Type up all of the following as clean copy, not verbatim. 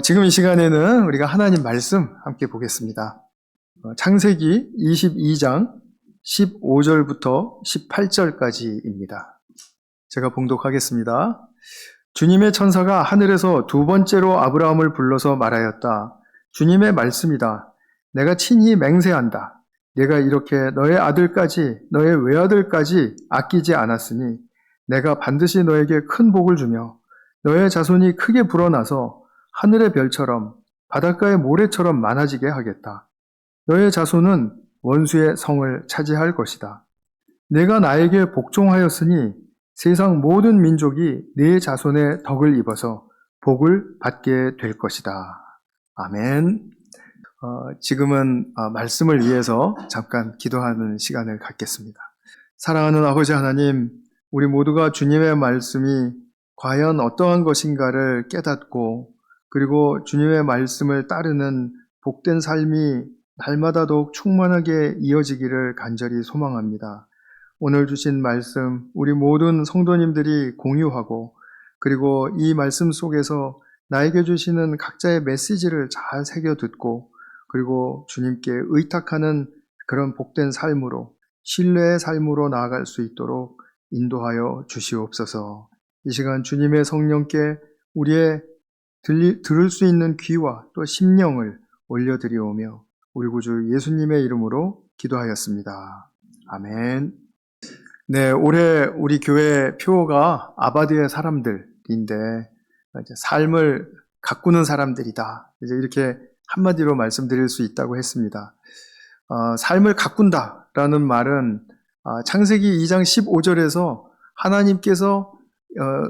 지금 이 시간에는 우리가 하나님 말씀 함께 보겠습니다. 창세기 22장 15절부터 18절까지입니다. 제가 봉독하겠습니다. 주님의 천사가 하늘에서 두 번째로 아브라함을 불러서 말하였다. 주님의 말씀이다. 내가 친히 맹세한다. 내가 이렇게 너의 아들까지 너의 외아들까지 아끼지 않았으니 내가 반드시 너에게 큰 복을 주며 너의 자손이 크게 불어나서 하늘의 별처럼 바닷가의 모래처럼 많아지게 하겠다. 너의 자손은 원수의 성을 차지할 것이다. 내가 나에게 복종하였으니 세상 모든 민족이 네 자손의 덕을 입어서 복을 받게 될 것이다. 아멘. 지금은 말씀을 위해서 잠깐 기도하는 시간을 갖겠습니다. 사랑하는 아버지 하나님, 우리 모두가 주님의 말씀이 과연 어떠한 것인가를 깨닫고 그리고 주님의 말씀을 따르는 복된 삶이 날마다 더욱 충만하게 이어지기를 간절히 소망합니다. 오늘 주신 말씀 우리 모든 성도님들이 공유하고 그리고 이 말씀 속에서 나에게 주시는 각자의 메시지를 잘 새겨 듣고 그리고 주님께 의탁하는 그런 복된 삶으로 신뢰의 삶으로 나아갈 수 있도록 인도하여 주시옵소서. 이 시간 주님의 성령께 우리의 들을 수 있는 귀와 또 심령을 올려드리오며 우리 구주 예수님의 이름으로 기도하였습니다. 아멘. 네, 올해 우리 교회 표어가 아바드의 사람들인데 삶을 가꾸는 사람들이다. 이제 이렇게 한마디로 말씀드릴 수 있다고 했습니다. 삶을 가꾼다라는 말은 창세기 2장 15절에서 하나님께서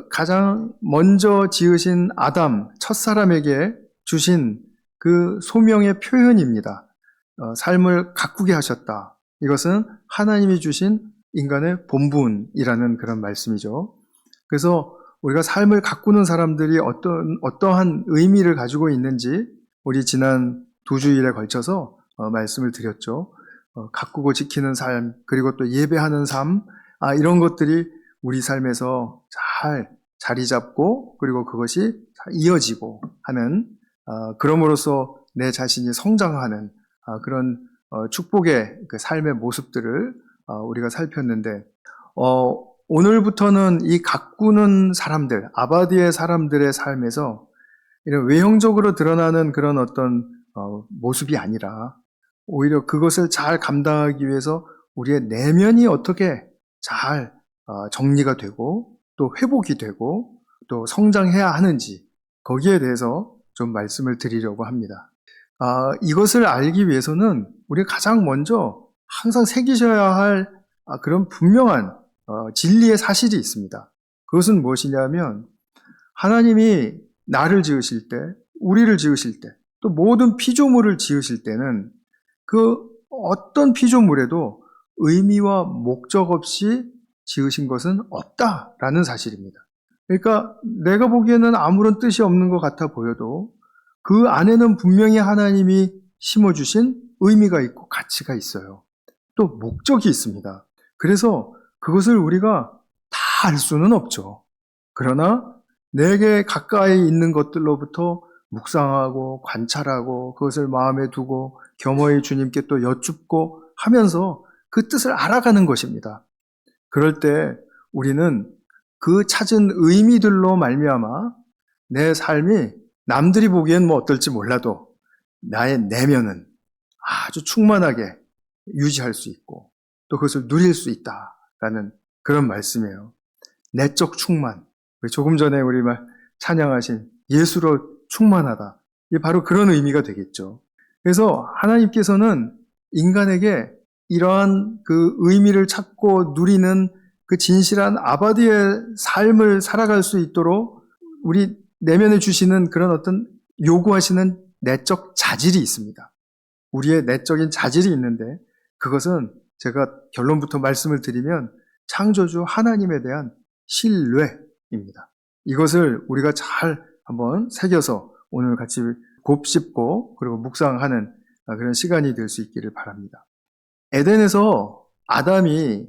가장 먼저 지으신 아담, 첫사람에게 주신 그 소명의 표현입니다. 삶을 가꾸게 하셨다. 이것은 하나님이 주신 인간의 본분이라는 그런 말씀이죠. 그래서 우리가 삶을 가꾸는 사람들이 어떠한 의미를 가지고 있는지 우리 지난 두 주일에 걸쳐서 말씀을 드렸죠. 가꾸고 지키는 삶, 그리고 또 예배하는 삶, 이런 것들이 우리 삶에서 잘 자리 잡고 그리고 그것이 이어지고 하는 그럼으로써 내 자신이 성장하는 그런 축복의 그 삶의 모습들을 우리가 살폈는데 오늘부터는 이 가꾸는 사람들, 아바디의 사람들의 삶에서 이런 외형적으로 드러나는 그런 어떤 모습이 아니라 오히려 그것을 잘 감당하기 위해서 우리의 내면이 어떻게 잘 정리가 되고 또 회복이 되고 또 성장해야 하는지 거기에 대해서 좀 말씀을 드리려고 합니다. 이것을 알기 위해서는 우리가 가장 먼저 항상 새기셔야 할 그런 분명한 진리의 사실이 있습니다. 그것은 무엇이냐면 하나님이 나를 지으실 때, 우리를 지으실 때, 또 모든 피조물을 지으실 때는 그 어떤 피조물에도 의미와 목적 없이 지으신 것은 없다라는 사실입니다. 그러니까 내가 보기에는 아무런 뜻이 없는 것 같아 보여도 그 안에는 분명히 하나님이 심어주신 의미가 있고 가치가 있어요. 또 목적이 있습니다. 그래서 그것을 우리가 다 알 수는 없죠. 그러나 내게 가까이 있는 것들로부터 묵상하고 관찰하고 그것을 마음에 두고 겸허히 주님께 또 여쭙고 하면서 그 뜻을 알아가는 것입니다. 그럴 때 우리는 그 찾은 의미들로 말미암아 내 삶이 남들이 보기엔 뭐 어떨지 몰라도 나의 내면은 아주 충만하게 유지할 수 있고 또 그것을 누릴 수 있다라는 그런 말씀이에요. 내적 충만. 조금 전에 우리 찬양하신 예수로 충만하다. 이게 바로 그런 의미가 되겠죠. 그래서 하나님께서는 인간에게 이러한 그 의미를 찾고 누리는 그 진실한 아바디의 삶을 살아갈 수 있도록 우리 내면에 주시는 그런 어떤 요구하시는 내적 자질이 있습니다. 우리의 내적인 자질이 있는데 그것은 제가 결론부터 말씀을 드리면 창조주 하나님에 대한 신뢰입니다. 이것을 우리가 잘 한번 새겨서 오늘 같이 곱씹고 그리고 묵상하는 그런 시간이 될 수 있기를 바랍니다. 에덴에서 아담이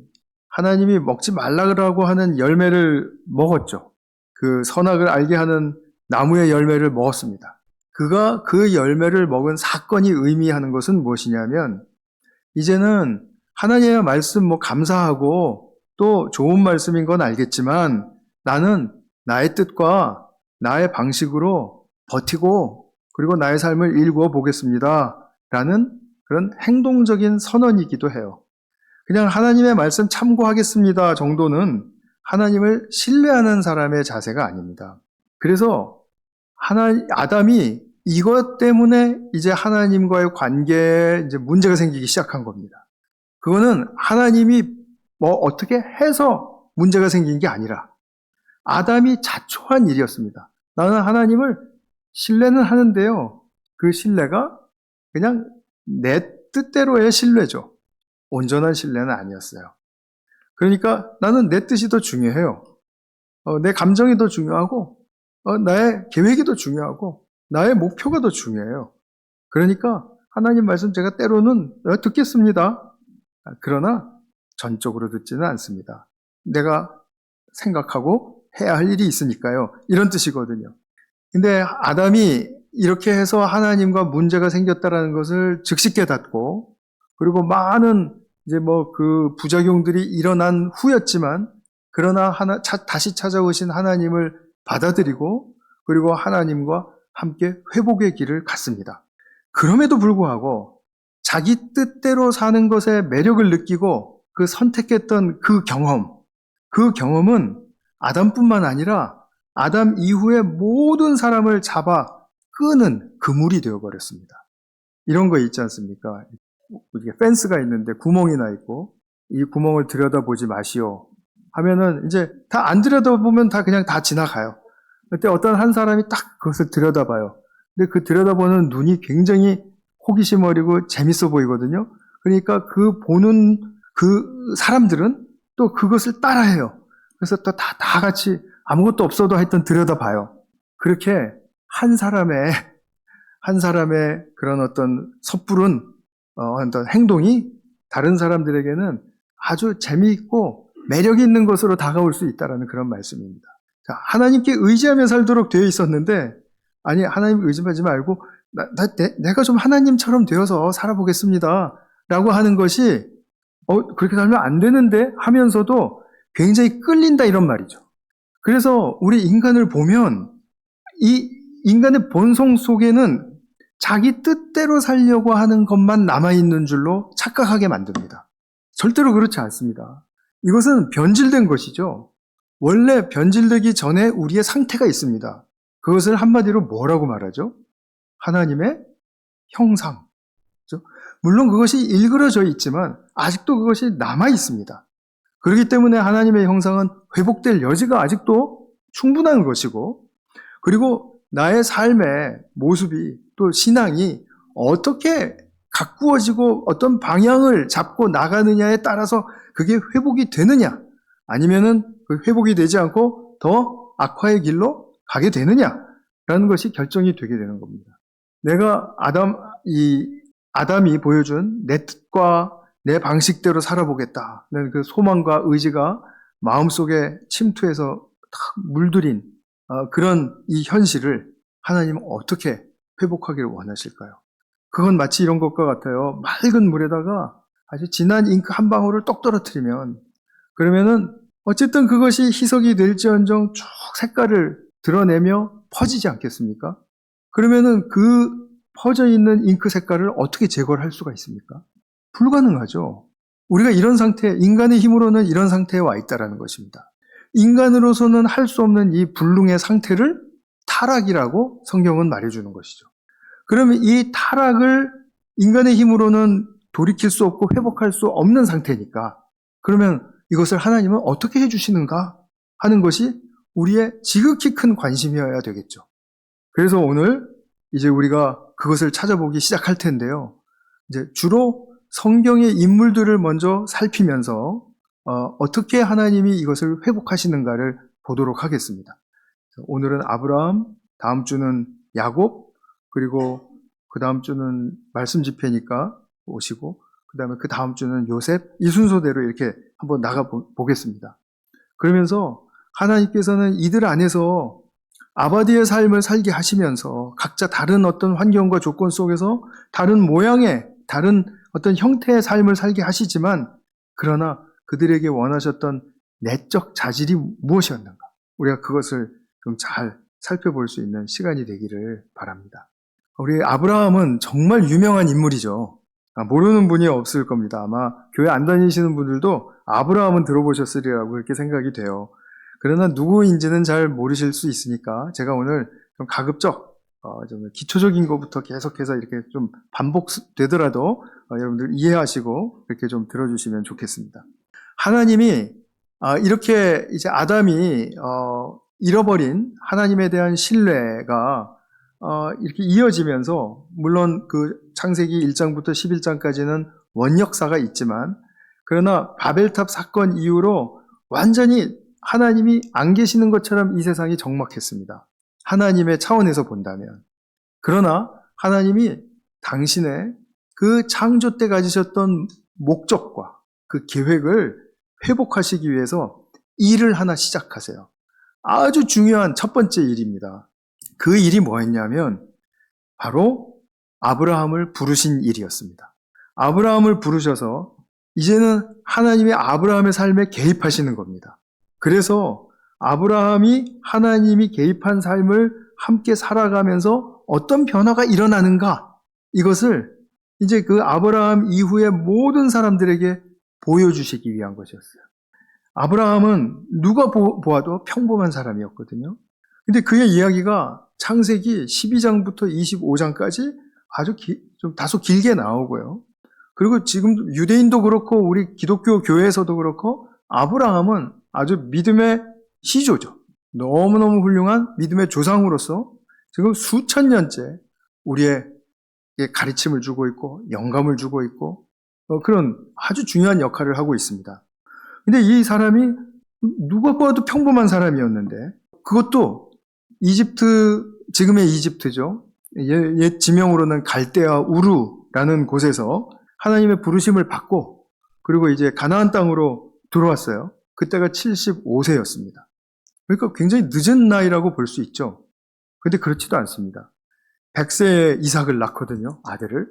하나님이 먹지 말라고 하는 열매를 먹었죠. 그 선악을 알게 하는 나무의 열매를 먹었습니다. 그가 그 열매를 먹은 사건이 의미하는 것은 무엇이냐면, 이제는 하나님의 말씀 감사하고 또 좋은 말씀인 건 알겠지만 나는 나의 뜻과 나의 방식으로 버티고 그리고 나의 삶을 일구어 보겠습니다. 라는 그런 행동적인 선언이기도 해요. 그냥 하나님의 말씀 참고하겠습니다 정도는 하나님을 신뢰하는 사람의 자세가 아닙니다. 그래서 아담이 이것 때문에 이제 하나님과의 관계에 이제 문제가 생기기 시작한 겁니다. 그거는 하나님이 어떻게 해서 문제가 생긴 게 아니라 아담이 자초한 일이었습니다. 나는 하나님을 신뢰는 하는데요. 그 신뢰가 그냥 내 뜻대로의 신뢰죠. 온전한 신뢰는 아니었어요. 그러니까 나는 내 뜻이 더 중요해요. 내 감정이 더 중요하고 나의 계획이 더 중요하고 나의 목표가 더 중요해요. 그러니까 하나님 말씀 제가 때로는 듣겠습니다. 그러나 전적으로 듣지는 않습니다. 내가 생각하고 해야 할 일이 있으니까요. 이런 뜻이거든요. 근데 아담이 이렇게 해서 하나님과 문제가 생겼다라는 것을 즉시 깨닫고 그리고 많은 이제 그 부작용들이 일어난 후였지만 그러나 다시 찾아오신 하나님을 받아들이고 그리고 하나님과 함께 회복의 길을 갔습니다. 그럼에도 불구하고 자기 뜻대로 사는 것에 매력을 느끼고 그 선택했던 그 경험은 아담뿐만 아니라 아담 이후에 모든 사람을 잡아 끄는 그물이 되어버렸습니다. 이런 거 있지 않습니까? 이게 펜스가 있는데 구멍이 나 있고 이 구멍을 들여다보지 마시오 하면은 이제 다 안 들여다보면 그냥 다 지나가요. 그때 어떤 한 사람이 딱 그것을 들여다봐요. 근데 그 들여다보는 눈이 굉장히 호기심 어리고 재밌어 보이거든요. 그러니까 그 보는 그 사람들은 또 그것을 따라해요. 그래서 또 다 같이 아무것도 없어도 하여튼 들여다봐요. 그렇게 한 사람의 그런 어떤 섣부른 어떤 행동이 다른 사람들에게는 아주 재미있고 매력 있는 것으로 다가올 수 있다는 그런 말씀입니다. 자, 하나님께 의지하며 살도록 되어 있었는데 아니 하나님 의지하지 말고 내가 좀 하나님처럼 되어서 살아보겠습니다 라고 하는 것이 그렇게 살면 안 되는데 하면서도 굉장히 끌린다 이런 말이죠. 그래서 우리 인간을 보면 이 인간의 본성 속에는 자기 뜻대로 살려고 하는 것만 남아있는 줄로 착각하게 만듭니다. 절대로 그렇지 않습니다. 이것은 변질된 것이죠. 원래 변질되기 전에 우리의 상태가 있습니다. 그것을 한마디로 뭐라고 말하죠? 하나님의 형상. 그렇죠? 물론 그것이 일그러져 있지만 아직도 그것이 남아 있습니다. 그렇기 때문에 하나님의 형상은 회복될 여지가 아직도 충분한 것이고 그리고 나의 삶의 모습이 또 신앙이 어떻게 가꾸어지고 어떤 방향을 잡고 나가느냐에 따라서 그게 회복이 되느냐 아니면은 그 회복이 되지 않고 더 악화의 길로 가게 되느냐라는 것이 결정이 되게 되는 겁니다. 내가 아담이 보여준 내 뜻과 내 방식대로 살아보겠다는 그 소망과 의지가 마음속에 침투해서 물들인 그런 이 현실을 하나님은 어떻게 회복하기를 원하실까요? 그건 마치 이런 것과 같아요. 맑은 물에다가 아주 진한 잉크 한 방울을 똑 떨어뜨리면 그러면은 어쨌든 그것이 희석이 될지언정 쭉 색깔을 드러내며 퍼지지 않겠습니까? 그러면은 그 퍼져 있는 잉크 색깔을 어떻게 제거를 할 수가 있습니까? 불가능하죠. 우리가 이런 상태, 인간의 힘으로는 이런 상태에 와 있다는 것입니다. 인간으로서는 할 수 없는 이 불능의 상태를 타락이라고 성경은 말해주는 것이죠. 그러면 이 타락을 인간의 힘으로는 돌이킬 수 없고 회복할 수 없는 상태니까 그러면 이것을 하나님은 어떻게 해주시는가 하는 것이 우리의 지극히 큰 관심이어야 되겠죠. 그래서 오늘 이제 우리가 그것을 찾아보기 시작할 텐데요. 이제 주로 성경의 인물들을 먼저 살피면서 어떻게 하나님이 이것을 회복하시는가를 보도록 하겠습니다. 오늘은 아브라함, 다음 주는 야곱, 그리고 그 다음 주는 말씀 집회니까 오시고 그 다음에 그 다음 주는 요셉, 이 순서대로 이렇게 한번 나가 보겠습니다. 그러면서 하나님께서는 이들 안에서 아바디의 삶을 살게 하시면서 각자 다른 어떤 환경과 조건 속에서 다른 모양의, 다른 어떤 형태의 삶을 살게 하시지만 그러나 그들에게 원하셨던 내적 자질이 무엇이었는가? 우리가 그것을 좀 잘 살펴볼 수 있는 시간이 되기를 바랍니다. 우리 아브라함은 정말 유명한 인물이죠. 모르는 분이 없을 겁니다. 아마 교회 안 다니시는 분들도 아브라함은 들어보셨으리라고 그렇게 생각이 돼요. 그러나 누구인지는 잘 모르실 수 있으니까 제가 오늘 좀 가급적 좀 기초적인 것부터 계속해서 이렇게 좀 반복되더라도 여러분들 이해하시고 이렇게 좀 들어주시면 좋겠습니다. 하나님이 이렇게 이제 아담이 잃어버린 하나님에 대한 신뢰가 이렇게 이어지면서 물론 그 창세기 1장부터 11장까지는 원역사가 있지만 그러나 바벨탑 사건 이후로 완전히 하나님이 안 계시는 것처럼 이 세상이 적막했습니다. 하나님의 차원에서 본다면. 그러나 하나님이 당신의 그 창조 때 가지셨던 목적과 그 계획을 회복하시기 위해서 일을 하나 시작하세요. 아주 중요한 첫 번째 일입니다. 그 일이 뭐였냐면 바로 아브라함을 부르신 일이었습니다. 아브라함을 부르셔서 이제는 하나님의 아브라함의 삶에 개입하시는 겁니다. 그래서 아브라함이 하나님이 개입한 삶을 함께 살아가면서 어떤 변화가 일어나는가, 이것을 이제 그 아브라함 이후의 모든 사람들에게 보여주시기 위한 것이었어요. 아브라함은 누가 보아도 평범한 사람이었거든요. 근데 그의 이야기가 창세기 12장부터 25장까지 아주 좀 다소 길게 나오고요. 그리고 지금 유대인도 그렇고 우리 기독교 교회에서도 그렇고 아브라함은 아주 믿음의 시조죠. 너무너무 훌륭한 믿음의 조상으로서 지금 수천 년째 우리의 가르침을 주고 있고 영감을 주고 있고 그런 아주 중요한 역할을 하고 있습니다. 근데 이 사람이 누가 봐도 평범한 사람이었는데 그것도 이집트, 지금의 이집트죠. 옛 지명으로는 갈대아 우르라는 곳에서 하나님의 부르심을 받고 그리고 이제 가나안 땅으로 들어왔어요. 그때가 75세였습니다. 그러니까 굉장히 늦은 나이라고 볼 수 있죠. 근데 그렇지도 않습니다. 100세에 이삭을 낳거든요. 아들을.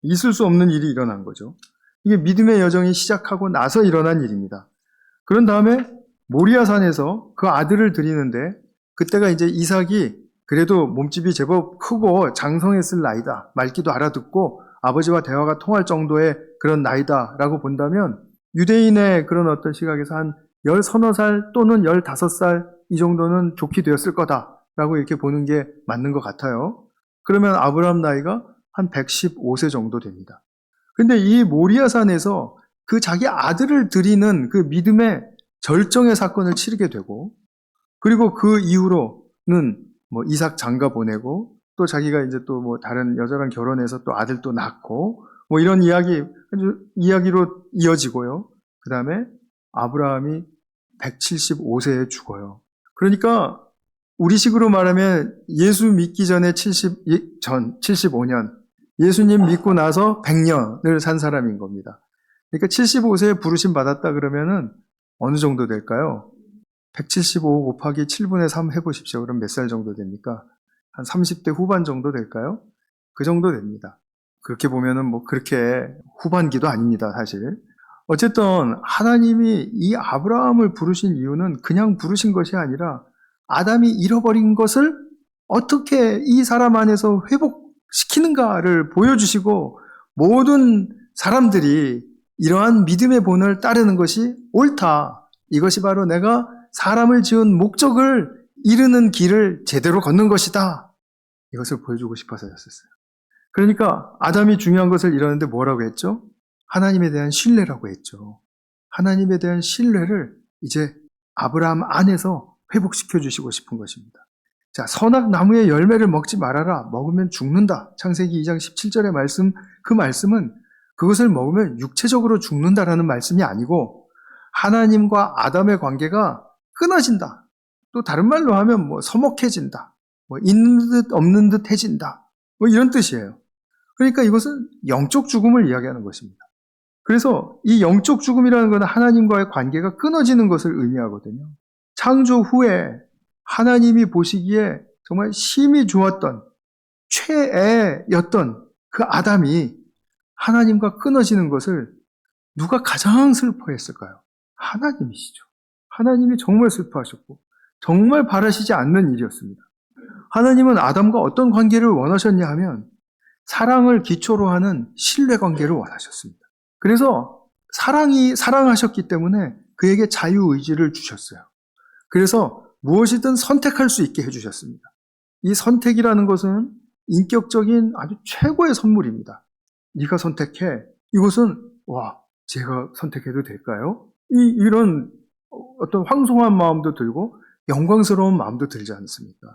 있을 수 없는 일이 일어난 거죠. 이게 믿음의 여정이 시작하고 나서 일어난 일입니다. 그런 다음에 모리아산에서 그 아들을 드리는데 그때가 이제 이삭이 그래도 몸집이 제법 크고 장성했을 나이다. 말귀도 알아듣고 아버지와 대화가 통할 정도의 그런 나이다라고 본다면 유대인의 그런 어떤 시각에서 한 10살 또는 15살 이 정도는 좋게 되었을 거다라고 이렇게 보는 게 맞는 것 같아요. 그러면 아브라함 나이가 한 115세 정도 됩니다. 근데 이 모리아산에서 그 자기 아들을 드리는 그 믿음의 절정의 사건을 치르게 되고 그리고 그 이후로는 뭐 이삭 장가 보내고 또 자기가 이제 또 뭐 다른 여자랑 결혼해서 또 아들도 낳고 뭐 이런 이야기로 이어지고요. 그 다음에 아브라함이 175세에 죽어요. 그러니까 우리식으로 말하면 예수 믿기 전에 75년, 예수님 믿고 나서 100년을 산 사람인 겁니다. 그러니까 75세에 부르심 받았다 그러면은 어느 정도 될까요? 175 곱하기 7분의 3 해보십시오. 그럼 몇 살 정도 됩니까? 한 30대 후반 정도 될까요? 그 정도 됩니다. 그렇게 보면은 뭐 그렇게 후반기도 아닙니다, 사실. 어쨌든 하나님이 이 아브라함을 부르신 이유는 그냥 부르신 것이 아니라 아담이 잃어버린 것을 어떻게 이 사람 안에서 회복시키는가를 보여주시고 모든 사람들이 이러한 믿음의 본을 따르는 것이 옳다. 이것이 바로 내가 사람을 지은 목적을 이루는 길을 제대로 걷는 것이다. 이것을 보여주고 싶어서였었어요. 그러니까 아담이 중요한 것을 이루는데 뭐라고 했죠? 하나님에 대한 신뢰라고 했죠. 하나님에 대한 신뢰를 이제 아브라함 안에서 회복시켜 주시고 싶은 것입니다. 자, 선악 나무의 열매를 먹지 말아라. 먹으면 죽는다. 창세기 2장 17절의 말씀, 그 말씀은 그것을 먹으면 육체적으로 죽는다라는 말씀이 아니고 하나님과 아담의 관계가 끊어진다. 또 다른 말로 하면 뭐 서먹해진다. 뭐 있는 듯 없는 듯 해진다. 뭐 이런 뜻이에요. 그러니까 이것은 영적 죽음을 이야기하는 것입니다. 그래서 이 영적 죽음이라는 것은 하나님과의 관계가 끊어지는 것을 의미하거든요. 창조 후에 하나님이 보시기에 정말 심히 좋았던 최애였던 그 아담이 하나님과 끊어지는 것을 누가 가장 슬퍼했을까요? 하나님이시죠. 하나님이 정말 슬퍼하셨고 정말 바라시지 않는 일이었습니다. 하나님은 아담과 어떤 관계를 원하셨냐 하면 사랑을 기초로 하는 신뢰 관계를 원하셨습니다. 그래서 사랑하셨기 때문에 그에게 자유의지를 주셨어요. 그래서 무엇이든 선택할 수 있게 해주셨습니다. 이 선택이라는 것은 인격적인 아주 최고의 선물입니다. 네가 선택해. 이것은 제가 선택해도 될까요? 이런 어떤 황송한 마음도 들고 영광스러운 마음도 들지 않습니까?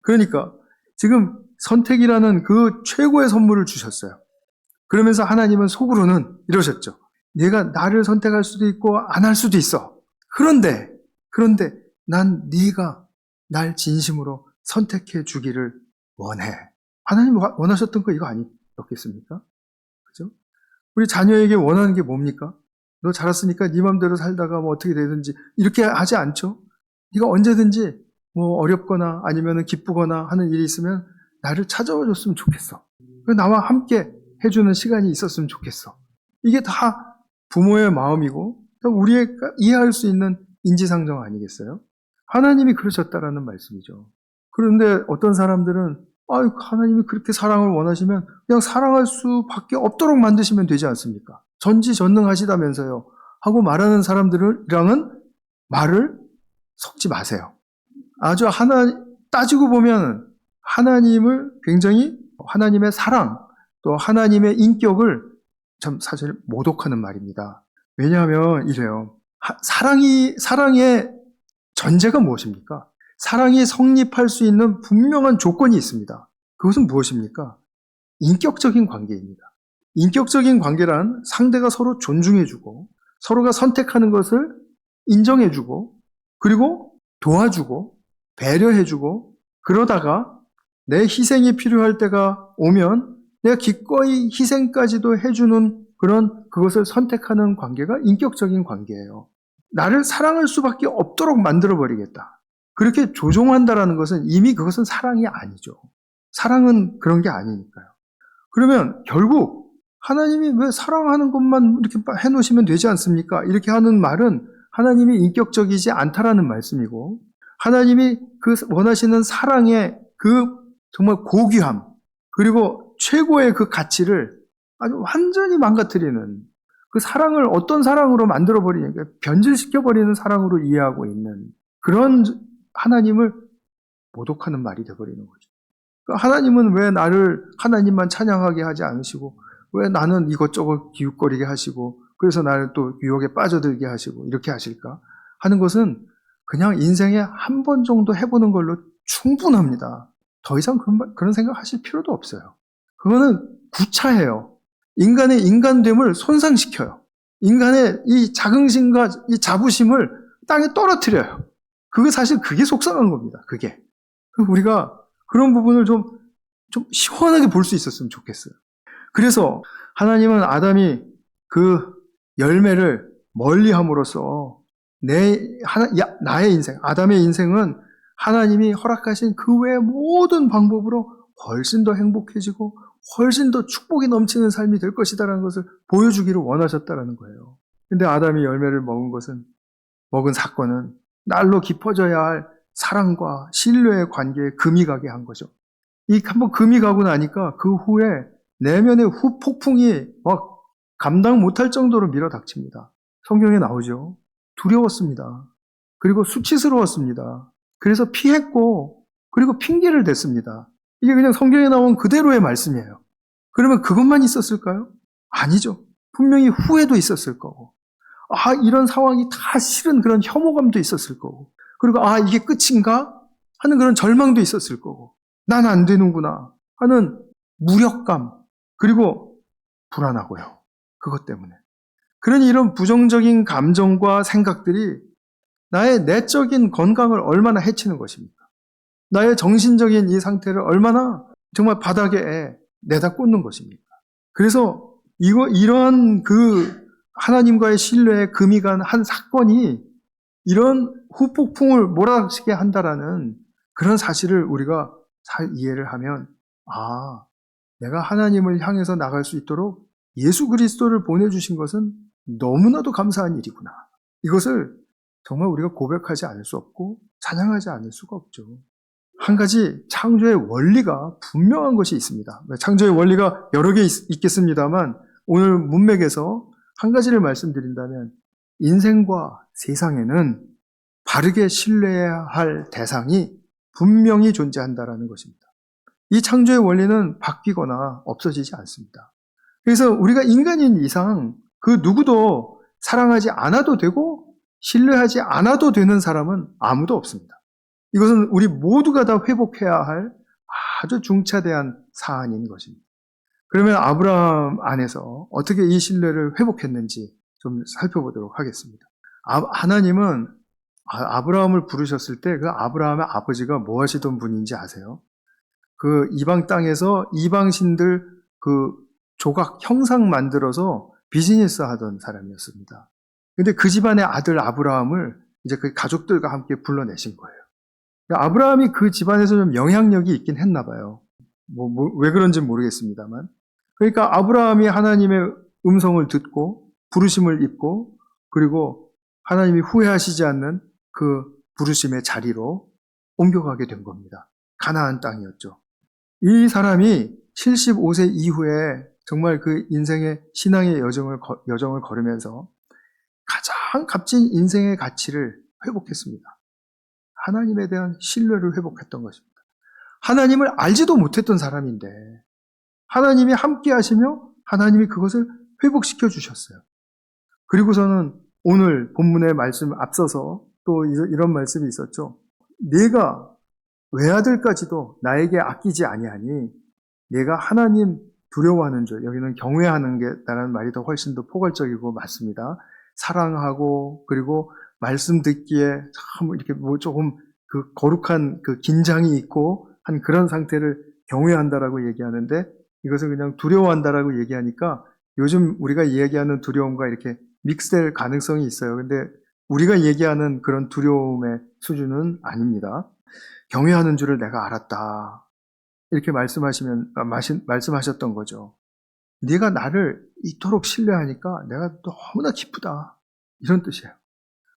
그러니까 지금 선택이라는 그 최고의 선물을 주셨어요. 그러면서 하나님은 속으로는 이러셨죠. 네가 나를 선택할 수도 있고 안 할 수도 있어. 그런데 난 네가 날 진심으로 선택해 주기를 원해. 하나님 원하셨던 거 이거 아니었겠습니까? 그죠? 우리 자녀에게 원하는 게 뭡니까? 너 자랐으니까 네 맘대로 살다가 뭐 어떻게 되든지 이렇게 하지 않죠? 네가 언제든지 뭐 어렵거나 아니면 기쁘거나 하는 일이 있으면 나를 찾아와 줬으면 좋겠어. 나와 함께 해주는 시간이 있었으면 좋겠어. 이게 다 부모의 마음이고 우리가 이해할 수 있는 인지상정 아니겠어요? 하나님이 그러셨다라는 말씀이죠. 그런데 어떤 사람들은 하나님이 그렇게 사랑을 원하시면 그냥 사랑할 수밖에 없도록 만드시면 되지 않습니까? 전지전능하시다면서요 하고 말하는 사람들이랑은 말을 섞지 마세요. 아주 따지고 보면 하나님을 굉장히 하나님의 사랑 또 하나님의 인격을 참 사실 모독하는 말입니다. 왜냐하면 이래요. 사랑의 전제가 무엇입니까? 사랑이 성립할 수 있는 분명한 조건이 있습니다. 그것은 무엇입니까? 인격적인 관계입니다. 인격적인 관계란 상대가 서로 존중해주고 서로가 선택하는 것을 인정해주고 그리고 도와주고 배려해주고 그러다가 내 희생이 필요할 때가 오면 내가 기꺼이 희생까지도 해주는 그것을 선택하는 관계가 인격적인 관계예요. 나를 사랑할 수밖에 없도록 만들어버리겠다. 그렇게 조종한다라는 것은 이미 그것은 사랑이 아니죠. 사랑은 그런 게 아니니까요. 그러면 결국 하나님이 왜 사랑하는 것만 이렇게 해놓으시면 되지 않습니까? 이렇게 하는 말은 하나님이 인격적이지 않다라는 말씀이고 하나님이 그 원하시는 사랑의 그 정말 고귀함 그리고 최고의 그 가치를 아주 완전히 망가뜨리는 그 사랑을 어떤 사랑으로 만들어버리니까 변질시켜버리는 사랑으로 이해하고 있는 그런 하나님을 모독하는 말이 되어버리는 거죠. 그러니까 하나님은 왜 나를 하나님만 찬양하게 하지 않으시고 왜 나는 이것저것 기웃거리게 하시고 그래서 나를 또 유혹에 빠져들게 하시고 이렇게 하실까 하는 것은 그냥 인생에 한 번 정도 해보는 걸로 충분합니다. 더 이상 그런 생각 하실 필요도 없어요. 그거는 구차해요. 인간의 인간됨을 손상시켜요. 인간의 이 자긍심과 이 자부심을 땅에 떨어뜨려요. 그게 속상한 겁니다. 그게. 우리가 그런 부분을 좀 시원하게 볼 수 있었으면 좋겠어요. 그래서 하나님은 아담이 그 열매를 멀리 함으로써 나의 인생, 아담의 인생은 하나님이 허락하신 그 외의 모든 방법으로 훨씬 더 행복해지고 훨씬 더 축복이 넘치는 삶이 될 것이다라는 것을 보여주기를 원하셨다라는 거예요. 근데 아담이 열매를 먹은 사건은 날로 깊어져야 할 사랑과 신뢰의 관계에 금이 가게 한 거죠. 한번 금이 가고 나니까 그 후에 내면의 후폭풍이 막 감당 못할 정도로 밀어닥칩니다. 성경에 나오죠. 두려웠습니다. 그리고 수치스러웠습니다. 그래서 피했고 그리고 핑계를 댔습니다. 이게 그냥 성경에 나온 그대로의 말씀이에요. 그러면 그것만 있었을까요? 아니죠. 분명히 후회도 있었을 거고 이런 상황이 다 싫은 그런 혐오감도 있었을 거고 그리고 이게 끝인가? 하는 그런 절망도 있었을 거고 난 안 되는구나 하는 무력감 그리고 불안하고요. 그것 때문에. 그러니 이런 부정적인 감정과 생각들이 나의 내적인 건강을 얼마나 해치는 것입니까? 나의 정신적인 이 상태를 얼마나 정말 바닥에 내다 꽂는 것입니까? 그래서 이러한 그 하나님과의 신뢰에 금이 간 한 사건이 이런 후폭풍을 몰아치게 한다라는 그런 사실을 우리가 잘 이해를 하면, 아, 내가 하나님을 향해서 나갈 수 있도록 예수 그리스도를 보내주신 것은 너무나도 감사한 일이구나. 이것을 정말 우리가 고백하지 않을 수 없고 찬양하지 않을 수가 없죠. 한 가지 창조의 원리가 분명한 것이 있습니다. 창조의 원리가 여러 개 있겠습니다만 오늘 문맥에서 한 가지를 말씀드린다면 인생과 세상에는 바르게 신뢰해야 할 대상이 분명히 존재한다는 것입니다. 이 창조의 원리는 바뀌거나 없어지지 않습니다. 그래서 우리가 인간인 이상 그 누구도 사랑하지 않아도 되고 신뢰하지 않아도 되는 사람은 아무도 없습니다. 이것은 우리 모두가 다 회복해야 할 아주 중차대한 사안인 것입니다. 그러면 아브라함 안에서 어떻게 이 신뢰를 회복했는지 좀 살펴보도록 하겠습니다. 하나님은 아브라함을 부르셨을 때 그 아브라함의 아버지가 뭐 하시던 분인지 아세요? 그 이방 땅에서 이방신들 그 조각 형상 만들어서 비즈니스 하던 사람이었습니다. 근데 그 집안의 아들 아브라함을 이제 그 가족들과 함께 불러내신 거예요. 아브라함이 그 집안에서 좀 영향력이 있긴 했나 봐요. 왜 그런지 모르겠습니다만. 그러니까 아브라함이 하나님의 음성을 듣고 부르심을 입고 그리고 하나님이 후회하시지 않는 그 부르심의 자리로 옮겨가게 된 겁니다. 가나안 땅이었죠. 이 사람이 75세 이후에 정말 그 인생의 신앙의 여정을 걸으면서 가장 값진 인생의 가치를 회복했습니다. 하나님에 대한 신뢰를 회복했던 것입니다. 하나님을 알지도 못했던 사람인데 하나님이 함께 하시며 하나님이 그것을 회복시켜 주셨어요. 그리고서는 오늘 본문의 말씀 앞서서 또 이런 말씀이 있었죠. 내가 외아들까지도 나에게 아끼지 아니하니 내가 하나님 두려워하는 줄, 여기는 경외하는 게라는 말이 더 훨씬 더 포괄적이고 맞습니다. 사랑하고 그리고 말씀 듣기에 참 이렇게 조금 그 거룩한 그 긴장이 있고 한 그런 상태를 경외한다라고 얘기하는데 이것을 그냥 두려워한다라고 얘기하니까 요즘 우리가 얘기하는 두려움과 이렇게 믹스될 가능성이 있어요. 근데 우리가 얘기하는 그런 두려움의 수준은 아닙니다. 경외하는 줄을 내가 알았다. 이렇게 말씀하셨던 거죠. 네가 나를 이토록 신뢰하니까 내가 너무나 기쁘다. 이런 뜻이에요.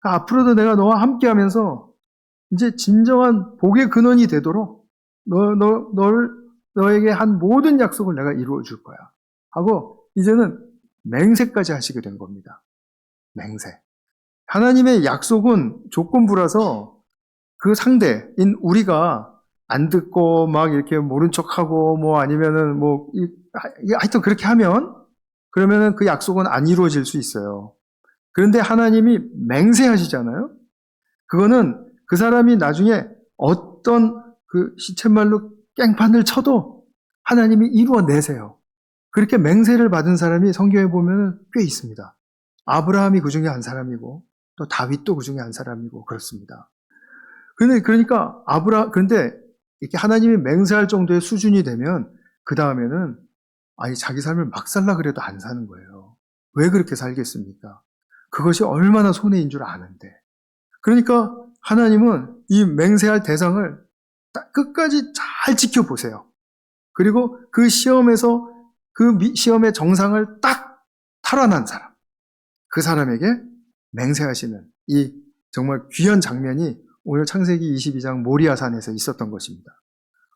그러니까 앞으로도 내가 너와 함께 하면서 이제 진정한 복의 근원이 되도록 너에게 한 모든 약속을 내가 이루어 줄 거야. 하고 이제는 맹세까지 하시게 된 겁니다. 맹세. 하나님의 약속은 조건부라서 그 상대인 우리가 안 듣고 막 이렇게 모른 척하고 아니면은 하여튼 그렇게 하면 그러면은 그 약속은 안 이루어질 수 있어요. 그런데 하나님이 맹세하시잖아요. 그거는 그 사람이 나중에 어떤 그 시쳇말로 깽판을 쳐도 하나님이 이루어내세요. 그렇게 맹세를 받은 사람이 성경에 보면 꽤 있습니다. 아브라함이 그 중에 한 사람이고 또 다윗도 그 중에 한 사람이고 그렇습니다. 그러니까 그런데 이렇게 하나님이 맹세할 정도의 수준이 되면 그 다음에는 자기 삶을 막 살라 그래도 안 사는 거예요. 왜 그렇게 살겠습니까? 그것이 얼마나 손해인 줄 아는데. 그러니까 하나님은 이 맹세할 대상을 끝까지 잘 지켜보세요. 그리고 그 시험에서 그 시험의 정상을 딱 탈환한 사람, 그 사람에게 맹세하시는 이 정말 귀한 장면이 오늘 창세기 22장 모리아산에서 있었던 것입니다.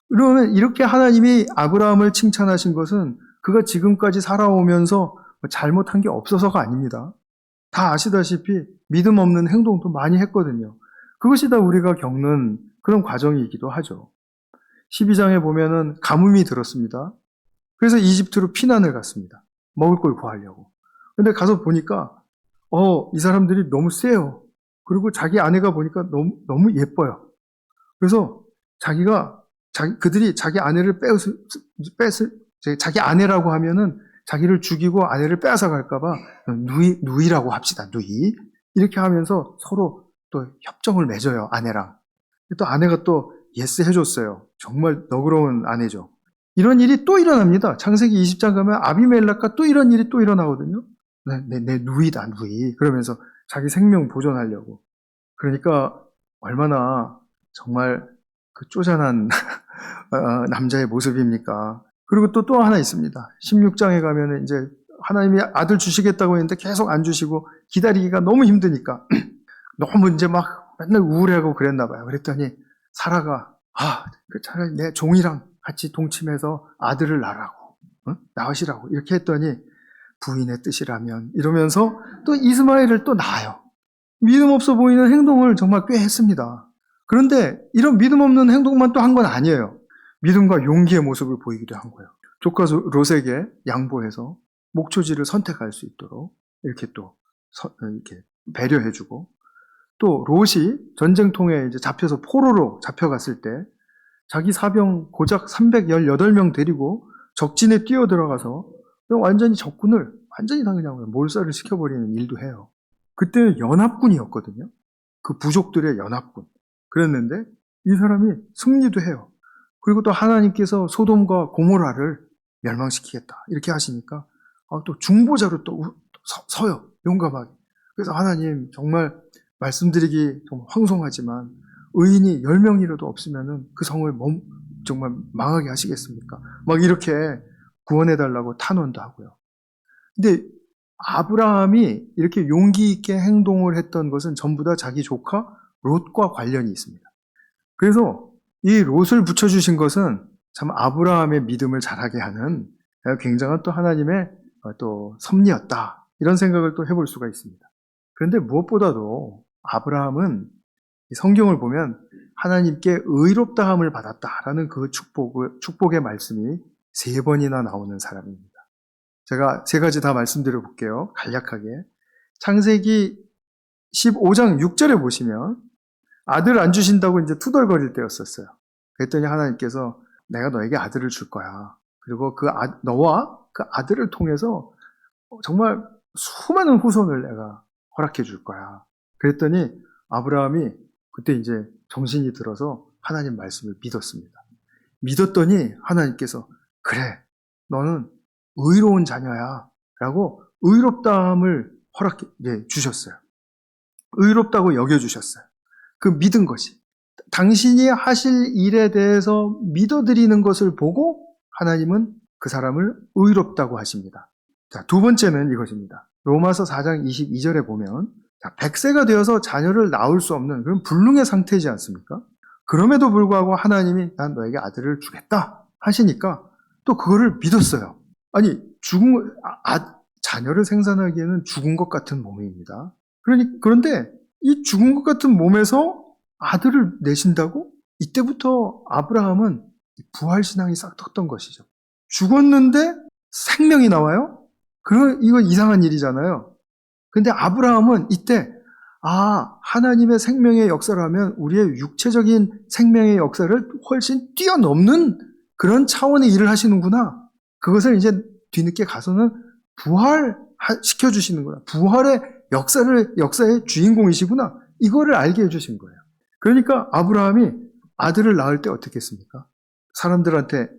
그러면 이렇게 하나님이 아브라함을 칭찬하신 것은 그가 지금까지 살아오면서 잘못한 게 없어서가 아닙니다. 다 아시다시피 믿음 없는 행동도 많이 했거든요. 그것이 다 우리가 겪는 그런 과정이기도 하죠. 12장에 보면은 가뭄이 들었습니다. 그래서 이집트로 피난을 갔습니다. 먹을 걸 구하려고. 근데 가서 보니까 이 사람들이 너무 세요. 그리고 자기 아내가 보니까 너무 예뻐요. 그래서 그들이 자기 아내를 자기 아내라고 하면은 자기를 죽이고 아내를 빼앗아 갈까봐 누이라고 합시다. 누이. 이렇게 하면서 서로 또 협정을 맺어요. 아내랑. 또 아내가 또 예스 해줬어요. 정말 너그러운 아내죠. 이런 일이 또 일어납니다. 창세기 20장 가면 아비멜렉과 또 이런 일이 또 일어나거든요. 내 누이다, 누이. 그러면서 자기 생명 보존하려고. 그러니까 얼마나 정말 그 쪼잔한 남자의 모습입니까? 그리고 또 하나 있습니다. 16장에 가면은 이제 하나님이 아들 주시겠다고 했는데 계속 안 주시고 기다리기가 너무 힘드니까 너무 이제 막 맨날 우울해하고 그랬나 봐요. 그랬더니 사라가 차라리 내 종이랑 같이 동침해서 아들을 낳으라고, 낳으시라고 이렇게 했더니 부인의 뜻이라면 이러면서 또 이스마엘을 또 낳아요. 믿음 없어 보이는 행동을 정말 꽤 했습니다. 그런데 이런 믿음 없는 행동만 또 한 건 아니에요. 믿음과 용기의 모습을 보이기도 한 거예요. 조카 롯에게 양보해서 목초지를 선택할 수 있도록 이렇게 또 이렇게 배려해주고, 또 롯이 전쟁통에 이제 잡혀서 포로로 잡혀갔을 때 자기 사병 고작 318명 데리고 적진에 뛰어들어가서 완전히 적군을 완전히 다 그냥 몰살을 시켜버리는 일도 해요. 그때는 연합군이었거든요. 그 부족들의 연합군. 그랬는데 이 사람이 승리도 해요. 그리고 또 하나님께서 소돔과 고모라를 멸망시키겠다 이렇게 하시니까 또 중보자로 또 서요. 용감하게. 그래서 하나님 정말 말씀드리기 좀 황송하지만 의인이 10명이라도 없으면 그 성을 정말 망하게 하시겠습니까? 막 이렇게 구원해달라고 탄원도 하고요. 근데 아브라함이 이렇게 용기 있게 행동을 했던 것은 전부 다 자기 조카 롯과 관련이 있습니다. 그래서 이 롯을 붙여주신 것은 참 아브라함의 믿음을 자라게 하는 굉장한 또 하나님의 또 섭리였다. 이런 생각을 또 해볼 수가 있습니다. 그런데 무엇보다도 아브라함은 성경을 보면 하나님께 의롭다함을 받았다라는 그 축복의 말씀이 3번이나 나오는 사람입니다. 제가 3가지 다 말씀드려 볼게요. 간략하게. 창세기 15장 6절에 보시면 아들 안 주신다고 이제 투덜거릴 때였었어요. 그랬더니 하나님께서 내가 너에게 아들을 줄 거야. 그리고 너와 그 아들을 통해서 정말 수많은 후손을 내가 허락해 줄 거야. 그랬더니 아브라함이 그때 이제 정신이 들어서 하나님 말씀을 믿었습니다. 믿었더니 하나님께서 그래, 너는 의로운 자녀야 라고 의롭다함을 허락해 주셨어요. 의롭다고 여겨주셨어요. 그 믿은 것이. 당신이 하실 일에 대해서 믿어드리는 것을 보고 하나님은 그 사람을 의롭다고 하십니다. 자, 2번째는 이것입니다. 로마서 4장 22절에 보면 100세가 되어서 자녀를 낳을 수 없는 그런 불능의 상태이지 않습니까? 그럼에도 불구하고 하나님이 난 너에게 아들을 주겠다 하시니까 또 그거를 믿었어요. 아니 자녀를 생산하기에는 죽은 것 같은 몸입니다. 그런데 이 죽은 것 같은 몸에서 아들을 내신다고? 이때부터 아브라함은 부활신앙이 싹 텄던 것이죠. 죽었는데 생명이 나와요? 이거 이상한 일이잖아요. 근데 아브라함은 이때 하나님의 생명의 역사를 하면 우리의 육체적인 생명의 역사를 훨씬 뛰어넘는 그런 차원의 일을 하시는구나. 그것을 이제 뒤늦게 가서는 부활시켜주시는구나. 부활의 역사의 주인공이시구나. 이거를 알게 해주신 거예요. 그러니까 아브라함이 아들을 낳을 때 어떻게 했습니까? 사람들한테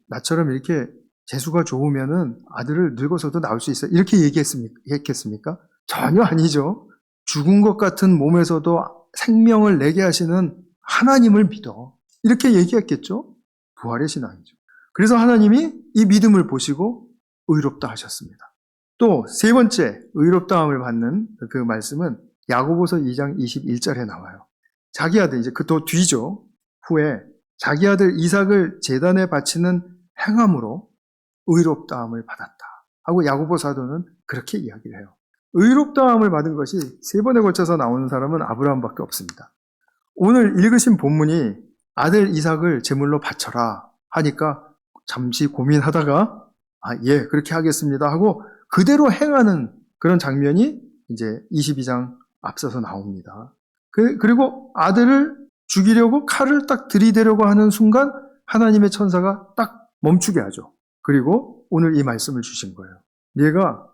나처럼 이렇게 재수가 좋으면은 아들을 늙어서도 낳을 수 있어. 이렇게 얘기했겠습니까? 전혀 아니죠. 죽은 것 같은 몸에서도 생명을 내게 하시는 하나님을 믿어. 이렇게 얘기했겠죠? 부활의 신앙이죠. 그래서 하나님이 이 믿음을 보시고 의롭다 하셨습니다. 또 3번째 의롭다함을 받는 그 말씀은 야고보서 2장 21절에 나와요. 자기 아들, 이제 그 더 뒤죠. 후에 자기 아들 이삭을 제단에 바치는 행함으로 의롭다함을 받았다 하고 야고보 사도는 그렇게 이야기를 해요. 의롭다함을 받은 것이 3번에 걸쳐서 나오는 사람은 아브라함밖에 없습니다. 오늘 읽으신 본문이 아들 이삭을 제물로 바쳐라 하니까 잠시 고민하다가 예, 그렇게 하겠습니다 하고 그대로 행하는 그런 장면이 이제 22장 앞서서 나옵니다. 그리고 아들을 죽이려고 칼을 딱 들이대려고 하는 순간 하나님의 천사가 딱 멈추게 하죠. 그리고 오늘 이 말씀을 주신 거예요. 네가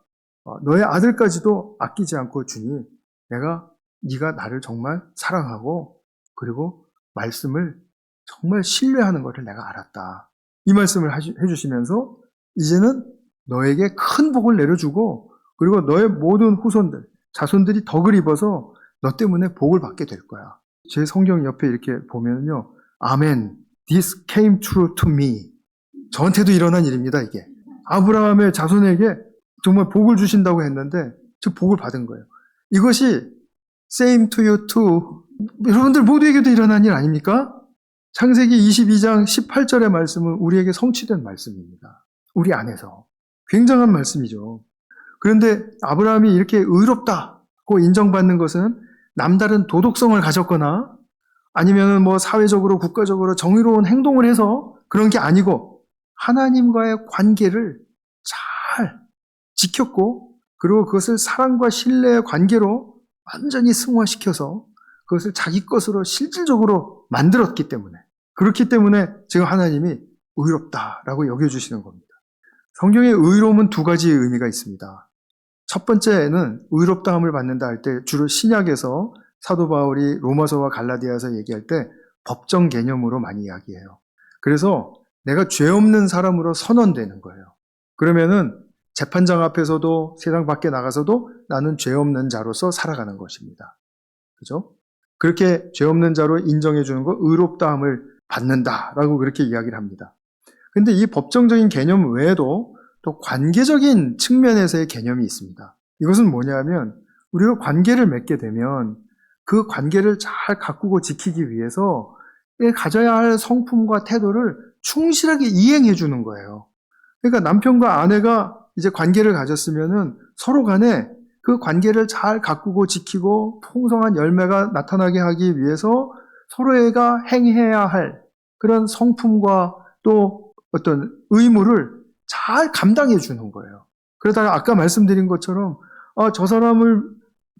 너의 아들까지도 아끼지 않고 주니 네가 나를 정말 사랑하고 그리고 말씀을 정말 신뢰하는 것을 내가 알았다. 이 말씀을 해주시면서 이제는 너에게 큰 복을 내려주고 그리고 너의 모든 후손들, 자손들이 덕을 입어서 너 때문에 복을 받게 될 거야. 제 성경 옆에 이렇게 보면요. 아멘. This came true to me. 저한테도 일어난 일입니다, 이게. 아브라함의 자손에게 정말 복을 주신다고 했는데 저 복을 받은 거예요. 이것이 same to you too. 여러분들 모두에게도 일어난 일 아닙니까? 창세기 22장 18절의 말씀은 우리에게 성취된 말씀입니다. 우리 안에서. 굉장한 말씀이죠. 그런데 아브라함이 이렇게 의롭다고 인정받는 것은 남다른 도덕성을 가졌거나 아니면 뭐 사회적으로 국가적으로 정의로운 행동을 해서 그런 게 아니고 하나님과의 관계를 잘 지켰고 그리고 그것을 사랑과 신뢰의 관계로 완전히 승화시켜서 그것을 자기 것으로 실질적으로 만들었기 때문에 그렇기 때문에 지금 하나님이 의롭다라고 여겨주시는 겁니다. 성경의 의로움은 두 가지의 의미가 있습니다. 첫 번째는 의롭다함을 받는다 할 때 주로 신약에서 사도 바울이 로마서와 갈라디아서 얘기할 때 법정 개념으로 많이 이야기해요. 그래서 내가 죄 없는 사람으로 선언되는 거예요. 그러면은 재판장 앞에서도 세상 밖에 나가서도 나는 죄 없는 자로서 살아가는 것입니다. 그죠? 그렇게 죄 없는 자로 인정해 주는 거 의롭다함을 받는다라고 그렇게 이야기를 합니다. 근데 이 법정적인 개념 외에도 또 관계적인 측면에서의 개념이 있습니다. 이것은 뭐냐면 우리가 관계를 맺게 되면 그 관계를 잘 가꾸고 지키기 위해서 가져야 할 성품과 태도를 충실하게 이행해 주는 거예요. 그러니까 남편과 아내가 이제 관계를 가졌으면은 서로 간에 그 관계를 잘 가꾸고 지키고 풍성한 열매가 나타나게 하기 위해서 서로가 행해야 할 그런 성품과 또 어떤 의무를 잘 감당해 주는 거예요. 그러다가 아까 말씀드린 것처럼 저 사람을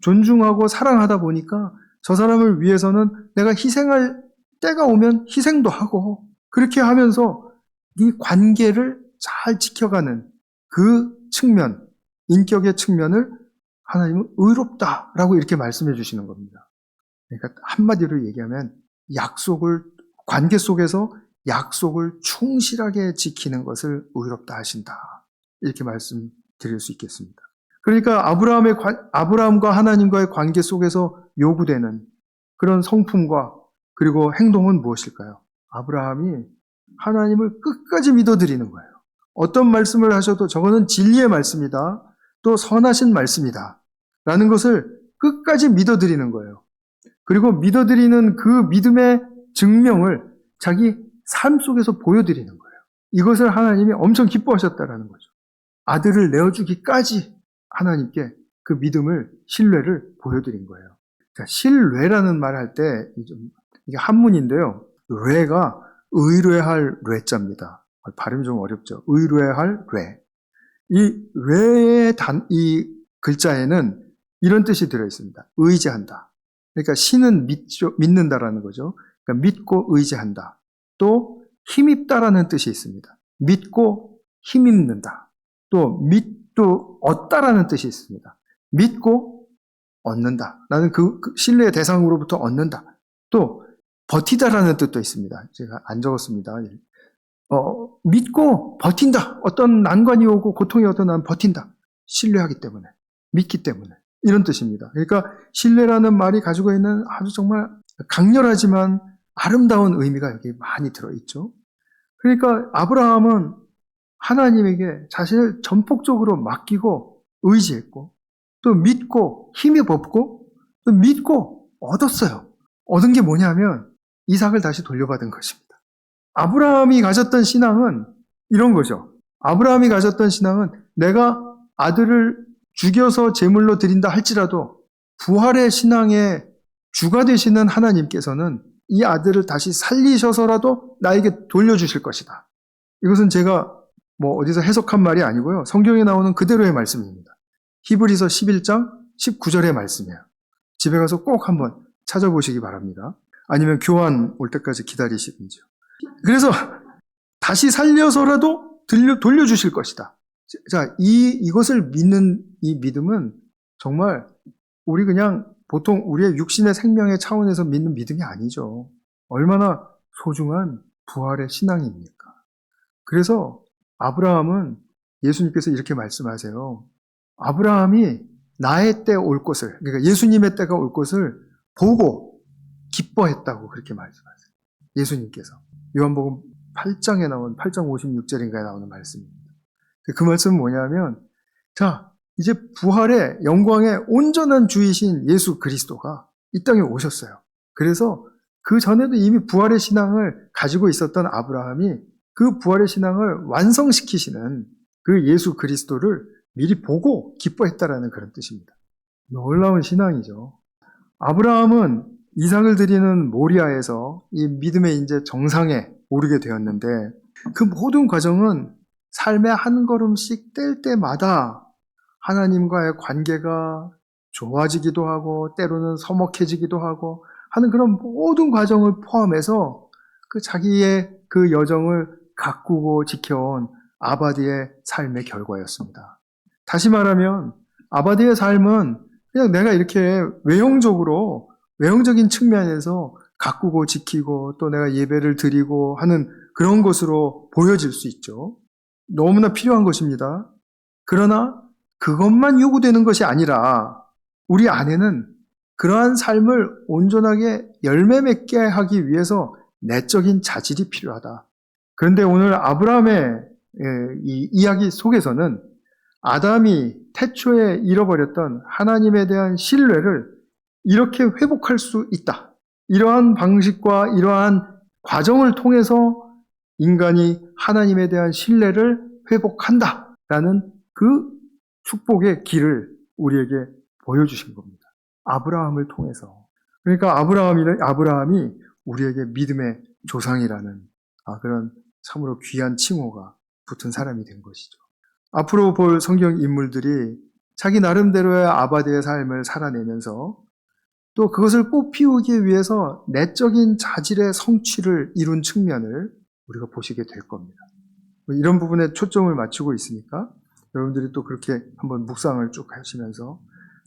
존중하고 사랑하다 보니까 저 사람을 위해서는 내가 희생할 때가 오면 희생도 하고 그렇게 하면서 이 관계를 잘 지켜가는 그 측면, 인격의 측면을 하나님은 의롭다라고 이렇게 말씀해 주시는 겁니다. 그러니까 한마디로 얘기하면 관계 속에서 약속을 충실하게 지키는 것을 의롭다 하신다. 이렇게 말씀드릴 수 있겠습니다. 그러니까 아브라함과 하나님과의 관계 속에서 요구되는 그런 성품과 그리고 행동은 무엇일까요? 아브라함이 하나님을 끝까지 믿어드리는 거예요. 어떤 말씀을 하셔도 저거는 진리의 말씀이다. 또 선하신 말씀이다. 라는 것을 끝까지 믿어드리는 거예요. 그리고 믿어드리는 그 믿음의 증명을 자기 삶 속에서 보여드리는 거예요. 이것을 하나님이 엄청 기뻐하셨다라는 거죠. 아들을 내어주기까지 하나님께 그 믿음을, 신뢰를 보여드린 거예요. 자, 신뢰라는 말 할 때 이게 한문인데요. 뢰가 의뢰할 뢰자입니다. 발음이 좀 어렵죠. 의뢰할 뢰. 이 글자에는 이런 뜻이 들어있습니다. 의지한다. 그러니까 신은 믿는다라는 거죠. 그러니까 믿고 의지한다. 또 힘입다라는 뜻이 있습니다. 믿고 힘입는다. 또 얻다라는 뜻이 있습니다. 믿고 얻는다. 나는 그 신뢰의 대상으로부터 얻는다. 또 버티다라는 뜻도 있습니다. 제가 안 적었습니다. 믿고 버틴다. 어떤 난관이 오고 고통이 오도 난 버틴다. 신뢰하기 때문에, 믿기 때문에 이런 뜻입니다. 그러니까 신뢰라는 말이 가지고 있는 아주 정말 강렬하지만 아름다운 의미가 여기 많이 들어있죠. 그러니까 아브라함은 하나님에게 자신을 전폭적으로 맡기고 의지했고 또 믿고 힘이 없고 또 믿고 얻었어요. 얻은 게 뭐냐면 이삭을 다시 돌려받은 것입니다. 아브라함이 가졌던 신앙은 이런 거죠. 아브라함이 가졌던 신앙은 내가 아들을 죽여서 제물로 드린다 할지라도 부활의 신앙의 주가 되시는 하나님께서는 이 아들을 다시 살리셔서라도 나에게 돌려주실 것이다. 이것은 제가 어디서 해석한 말이 아니고요. 성경에 나오는 그대로의 말씀입니다. 히브리서 11장 19절의 말씀이에요. 집에 가서 꼭 한번 찾아보시기 바랍니다. 아니면 교환 올 때까지 기다리시든지요. 그래서 다시 살려서라도 돌려주실 것이다. 자, 이것을 믿는 이 믿음은 정말 우리 그냥 보통 우리의 육신의 생명의 차원에서 믿는 믿음이 아니죠. 얼마나 소중한 부활의 신앙입니까? 그래서 아브라함은 예수님께서 이렇게 말씀하세요. 아브라함이 나의 때 올 것을, 그러니까 예수님의 때가 올 것을 보고 기뻐했다고 그렇게 말씀하세요. 예수님께서. 요한복음 8장에 나온 8장 56절인가에 나오는 말씀입니다. 그 말씀은 뭐냐면, 자, 이제 부활의 영광의 온전한 주이신 예수 그리스도가 이 땅에 오셨어요. 그래서 그 전에도 이미 부활의 신앙을 가지고 있었던 아브라함이 그 부활의 신앙을 완성시키시는 그 예수 그리스도를 미리 보고 기뻐했다라는 그런 뜻입니다. 놀라운 신앙이죠. 아브라함은 이삭을 드리는 모리아에서 이 믿음의 이제 정상에 오르게 되었는데 그 모든 과정은 삶의 한 걸음씩 뗄 때마다 하나님과의 관계가 좋아지기도 하고 때로는 서먹해지기도 하고 하는 그런 모든 과정을 포함해서 그 자기의 그 여정을 가꾸고 지켜온 아바디의 삶의 결과였습니다. 다시 말하면 아바디의 삶은 그냥 내가 이렇게 외형적인 측면에서 가꾸고 지키고 또 내가 예배를 드리고 하는 그런 것으로 보여질 수 있죠. 너무나 필요한 것입니다. 그러나 그것만 요구되는 것이 아니라 우리 안에는 그러한 삶을 온전하게 열매 맺게 하기 위해서 내적인 자질이 필요하다. 그런데 오늘 아브라함의 이 이야기 속에서는 아담이 태초에 잃어버렸던 하나님에 대한 신뢰를 이렇게 회복할 수 있다. 이러한 방식과 이러한 과정을 통해서 인간이 하나님에 대한 신뢰를 회복한다라는 그 축복의 길을 우리에게 보여주신 겁니다. 아브라함을 통해서. 그러니까 아브라함이 우리에게 믿음의 조상이라는 그런 참으로 귀한 칭호가 붙은 사람이 된 것이죠. 앞으로 볼 성경 인물들이 자기 나름대로의 아바디의 삶을 살아내면서 또 그것을 꽃피우기 위해서 내적인 자질의 성취를 이룬 측면을 우리가 보시게 될 겁니다. 이런 부분에 초점을 맞추고 있으니까 여러분들이 또 그렇게 한번 묵상을 쭉 하시면서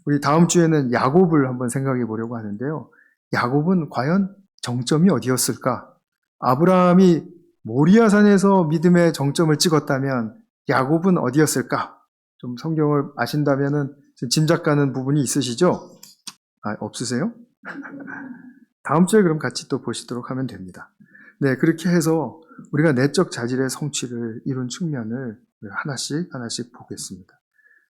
우리 다음 주에는 야곱을 한번 생각해 보려고 하는데요. 야곱은 과연 정점이 어디였을까? 아브라함이 모리아산에서 믿음의 정점을 찍었다면 야곱은 어디였을까? 좀 성경을 아신다면은 짐작가는 부분이 있으시죠? 없으세요? 다음 주에 그럼 같이 또 보시도록 하면 됩니다. 네, 그렇게 해서 우리가 내적 자질의 성취를 이룬 측면을 하나씩 보겠습니다.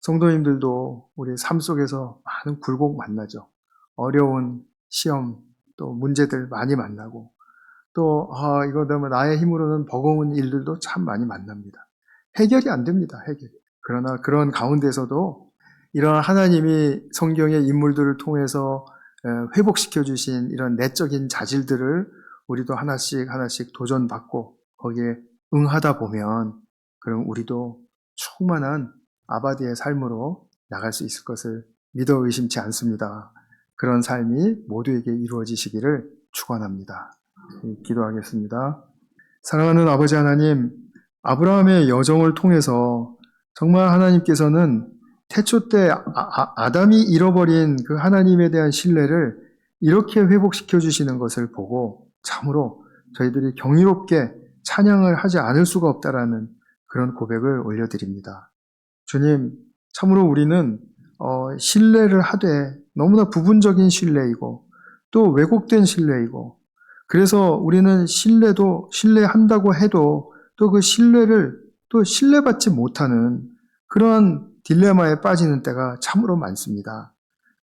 성도님들도 우리 삶 속에서 많은 굴곡 만나죠. 어려운 시험, 또 문제들 많이 만나고, 또, 이거 나의 힘으로는 버거운 일들도 참 많이 만납니다. 해결이 안 됩니다, 해결이. 그러나 그런 가운데서도 이런 하나님이 성경의 인물들을 통해서 회복시켜 주신 이런 내적인 자질들을 우리도 하나씩 도전받고 거기에 응하다 보면 그럼 우리도 충만한 아바디의 삶으로 나갈 수 있을 것을 믿어 의심치 않습니다. 그런 삶이 모두에게 이루어지시기를 축원합니다. 기도하겠습니다. 사랑하는 아버지 하나님, 아브라함의 여정을 통해서 정말 하나님께서는 태초 때 아담이 잃어버린 그 하나님에 대한 신뢰를 이렇게 회복시켜 주시는 것을 보고 참으로 저희들이 경이롭게 찬양을 하지 않을 수가 없다라는 그런 고백을 올려드립니다. 주님, 참으로 우리는 신뢰를 하되 너무나 부분적인 신뢰이고 또 왜곡된 신뢰이고 그래서 우리는 신뢰한다고 해도 또 그 신뢰를 또 신뢰받지 못하는 그러한 딜레마에 빠지는 때가 참으로 많습니다.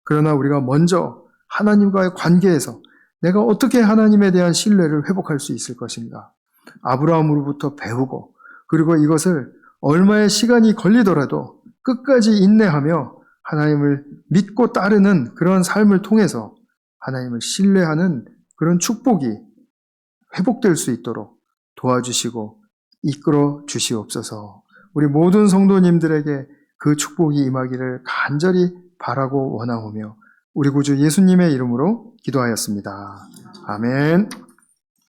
그러나 우리가 먼저 하나님과의 관계에서 내가 어떻게 하나님에 대한 신뢰를 회복할 수 있을 것인가? 아브라함으로부터 배우고 그리고 이것을 얼마의 시간이 걸리더라도 끝까지 인내하며 하나님을 믿고 따르는 그런 삶을 통해서 하나님을 신뢰하는 그런 축복이 회복될 수 있도록 도와주시고 이끌어 주시옵소서. 우리 모든 성도님들에게 그 축복이 임하기를 간절히 바라고 원하오며 우리 구주 예수님의 이름으로 기도하였습니다. 아멘.